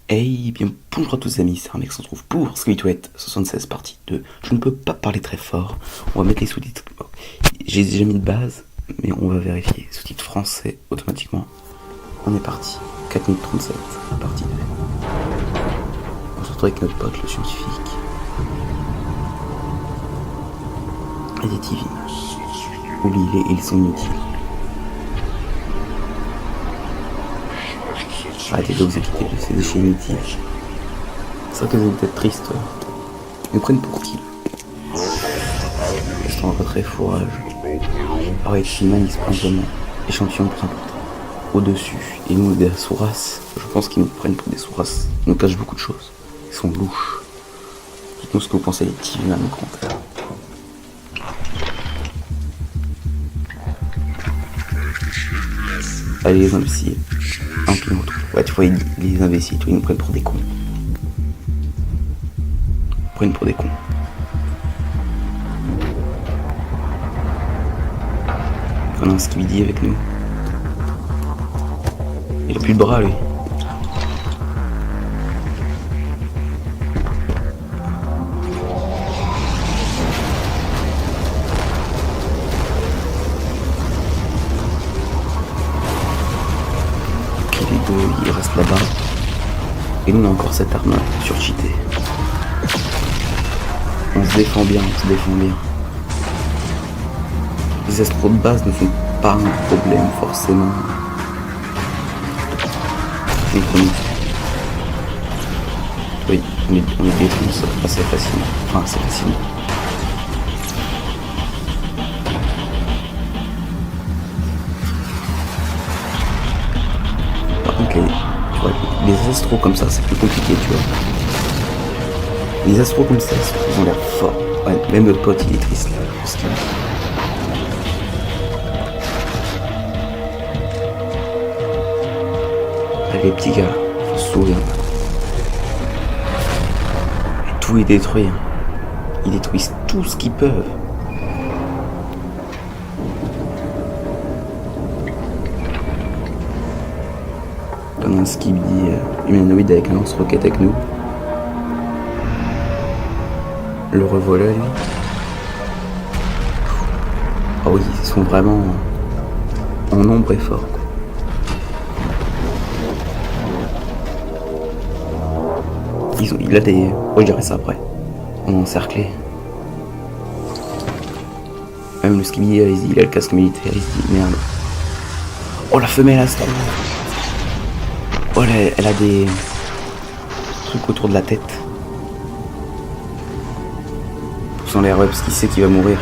Hey, bien bonjour à tous amis, c'est un mec s'en trouve pour Skyway 76 partie 2. Je ne peux pas parler très fort, on va mettre les sous-titres. J'ai déjà mis de base, mais on va vérifier. Sous-titres français automatiquement. On est parti. 4 minutes 37, partie 2. On se retrouve avec notre pote le scientifique. Et des divines. Oubliez-les, ils sont inutiles. Arrêtez de vous inquiéter de ces déchets inutiles. C'est vrai que vous êtes peut-être triste. Ils nous prennent pour qui? Ils sont en retrait fourrage. Ah ouais, Chiman, il se prend vraiment échantillon plus important. Au-dessus. Et nous, des Asuras, je pense qu'ils nous prennent pour des Asuras. Ils nous cachent beaucoup de choses. Ils sont louches. Dites-nous ce que vous pensez des Tivina dans nos commentaires. Allez les imbéciles. Un pile autour. Ouais, tu vois, les imbéciles, ils nous prennent pour des cons. Ils nous prennent pour des cons. On a un Skibidi avec nous. Il a plus de bras, lui. Il reste là-bas. Et nous on a encore cette arme surcheatée. On se défend bien, Les astros de base ne sont pas un problème forcément. Oui, on les défonce assez facilement. Enfin assez facilement. Par contre les astros comme ça c'est plus compliqué, tu vois. Les astros comme ça ils ont l'air forts. Ouais, même le pote il est triste là parce que... les petits gars, faut se souvenir. Et tout est détruit. Hein. Ils détruisent tout ce qu'ils peuvent. Comme un Skibidi humanoïde avec un lance-roquette avec nous. Le revoilà lui. Ah oui, ils sont vraiment en nombre et fort. Quoi. Il a des... Oh, je dirais ça après. On est encerclé. Même le Skibidi, il a le casque militaire, il se dit merde. Oh la femelle astro. Oh elle a des trucs autour de la tête. Poussant l'air ouais, parce qu'il sait qu'il va mourir.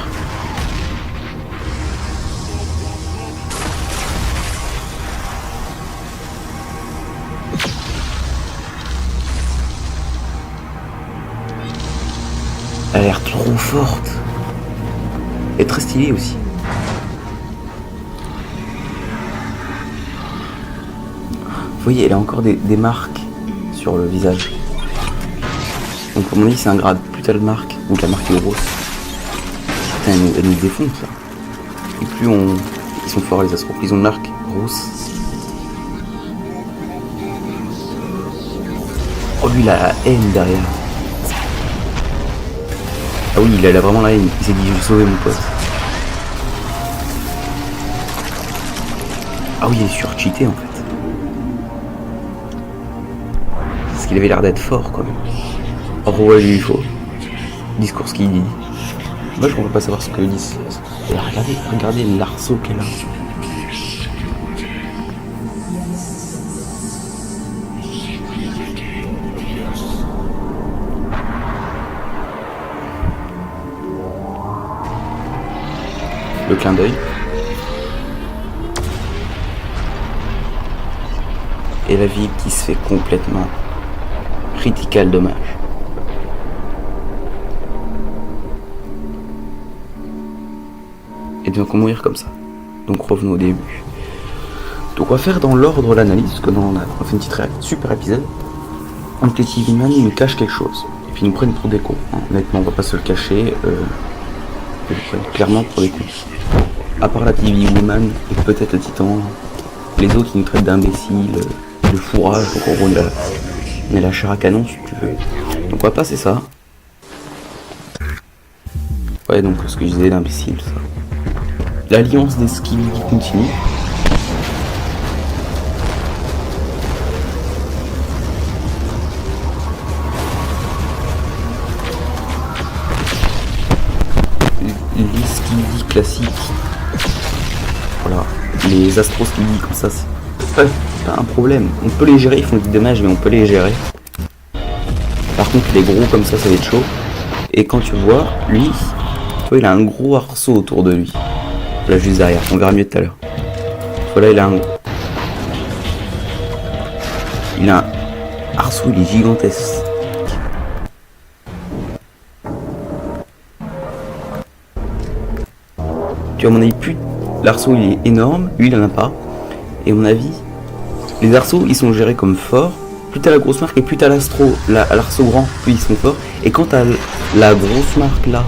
Elle a l'air trop forte. Et très stylée aussi. Vous voyez, elle a encore des marques sur le visage. Donc pour mon avis, c'est un grade. Plus t'as de marque, ou que la marque est grosse. Putain, elle nous défonce ça. Et plus on... Ils sont forts les astros, plus ils ont une marque grosse. Oh lui, il a la haine derrière. Ah oui, il a vraiment la haine. Il s'est dit, je vais sauver mon pote. Ah oui, il est surcheaté en fait. Parce qu'il avait l'air d'être fort quand même. Oh ouais, lui il faut. Discours qu'il dit. Moi je ne peux pas savoir ce que dit. Regardez l'arceau qu'elle a. Le clin d'œil. Et la vie qui se fait complètement critical dommage. Et donc on va mourir comme ça. Donc revenons au début. Donc on va faire dans l'ordre l'analyse, parce que on a fait une petite super épisode. Donc les TV Man ils nous cachent quelque chose. Et puis ils nous prennent pour des cons. Hein. Honnêtement on va pas se le cacher. Ils nous prennent clairement pour des cons. À part la TV Woman et peut-être le Titan. Les autres ils nous traitent d'imbéciles, de fourrage, donc en gros Mais la chair à canon si tu veux. Donc on va passer ça. Ouais, donc ce que je disais, l'imbécile, ça. L'alliance des skills qui continue. Les skills classiques. Voilà. Les astros skills comme ça, c'est pas un problème. On peut les gérer, ils font du dommage, mais on peut les gérer. Par contre, les gros comme ça va être chaud. Et quand tu vois, lui, tu vois, il a un gros arceau autour de lui. Là, juste derrière, on verra mieux tout à l'heure. Voilà, il a un arceau, il est gigantesque. Tu vois, à mon avis, plus l'arceau il est énorme, lui il en a pas. Et à mon avis, les arceaux ils sont gérés comme forts. Plus t'as la grosse marque et plus t'as l'arceau grand, plus ils sont forts. Et quand t'as la grosse marque là,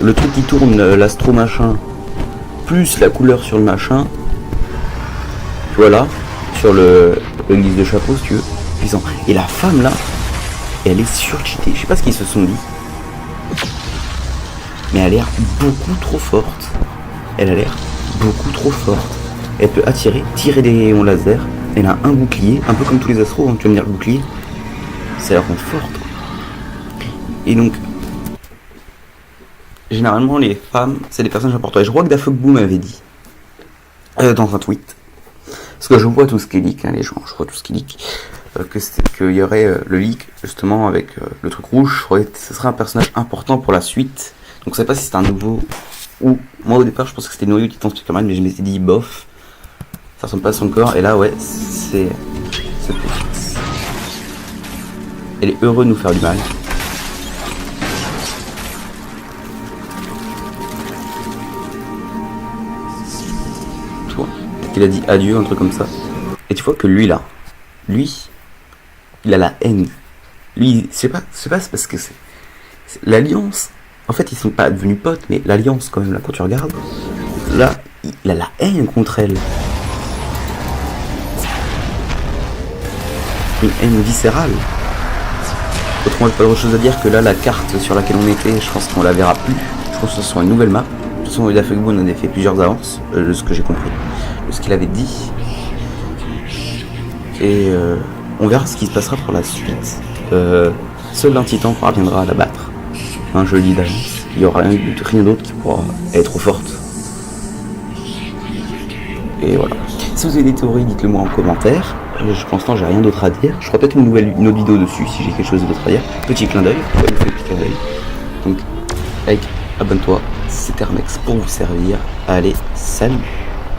le truc qui tourne, l'astro machin, plus la couleur sur le machin, voilà, sur le guise de chapeau si tu veux, puissant. Et la femme là, elle est surcheatée. Je sais pas ce qu'ils se sont dit, mais elle a l'air beaucoup trop forte. Elle a l'air beaucoup trop forte. Elle peut tirer des rayons laser. Elle a un bouclier, un peu comme tous les astros, hein, tu vas me dire le bouclier. Ça la rend forte. Et donc, généralement, les femmes, c'est des personnages importants. Et je crois que Dafugbu m'avait dit, dans un tweet, parce que je vois tout ce qui est leak, hein, les gens, je vois tout ce qui est leak, qu'il y aurait le leak, justement, avec le truc rouge. Je croyais que ce serait un personnage important pour la suite. Donc, je sais pas si c'est un nouveau, ou, moi au départ, je pensais que c'était Norio Titan Superman, mais je m'étais dit, bof, ça ressemble pas à son corps. Et là, ouais, c'est petite. Elle est heureuse de nous faire du mal. Tu vois, il a dit adieu, un truc comme ça. Et tu vois que lui là, il a la haine. Lui, c'est parce que c'est l'alliance. En fait, ils sont pas devenus potes, mais l'alliance quand même là, quand tu regardes, là, il a la haine contre elle. Une haine viscérale. Autrement, j'ai pas autre chose à dire que là, la carte sur laquelle on était, je pense qu'on la verra plus. Je pense que ce sera une nouvelle map. De toute façon, Dafugbu en avait fait plusieurs avances, de ce que j'ai compris, de ce qu'il avait dit. Et on verra ce qui se passera pour la suite. Seul un titan parviendra à la battre. Hein, je le dis d'avance. Il n'y aura rien d'autre qui pourra être forte. Et voilà. Si vous avez des théories, dites-le moi en commentaire. Pour l'instant, j'ai rien d'autre à dire. Je ferai peut-être une autre vidéo dessus si j'ai quelque chose d'autre à dire. Petit clin d'œil, petit clin d'œil. Donc, like, abonne-toi, c'était Armex pour vous servir. Allez, salut!